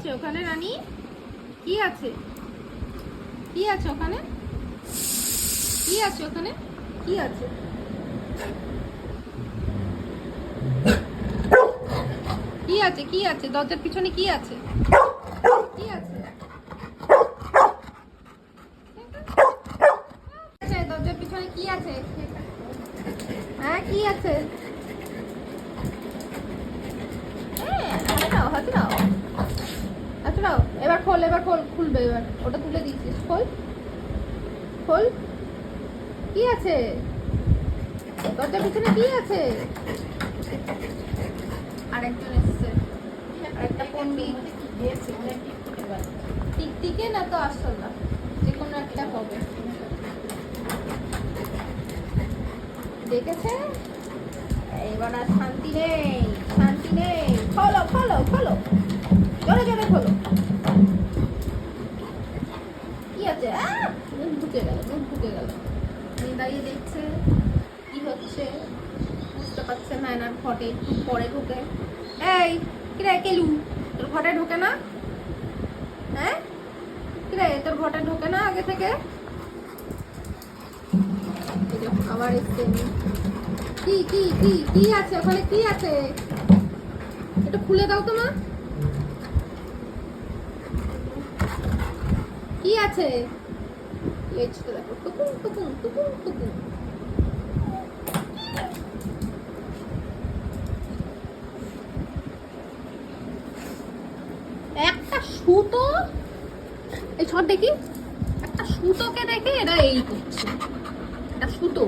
আছে ওখানে রানী? কি আছে? কি আছে ওখানে? কি আছে ওখানে? কি আছে? কি আছে? কি আছে? দরজার পিছনে কি আছে? কি আছে? দরজার পিছনে কি আছে? হ্যাঁ, কি আছে? হাতে নাও। এবার খোল, এবার খোল, খুলবে এবার। ওটা তুলে দিয়েছিস, খোল খোল। কি আছে দরজার পিছনে? কি আছে? আরেকজন এসছে, আরেকটা পণ্ডিত। টিকটিকে না তো আসলা, যে কোনো একটা হবে। দেখেছে? এবার আর শান্তি নেই, শান্তি নেই। খোলো খোলো খোলো, জোরে জোরে খোলো। কি আছে? মুখ ঢুকে গেল, মুখ ঢুকে গেল। দাঁড়িয়ে দেখছে কি হচ্ছে, বুঝতে পারছে না। এনার ঘটে একটু পরে ঢুকে। এই কিরে কেলু, তোর ঘটে ঢোকে না? হ্যাঁ কিরে, তোর ঘটে ঢোকে না আগে থেকে? আবার এসছে। কি কি কি কি আছে ওখানে? কি আছে? এটা খুলে দাও তো মা। কি আছে? লেজটা দেখো, টুকুন টুকুন টুকুন টুকুন। একটা সুতো, এই সব দেখি, একটা সুতোকে দেখে এরা এই করছে। একটা সুতো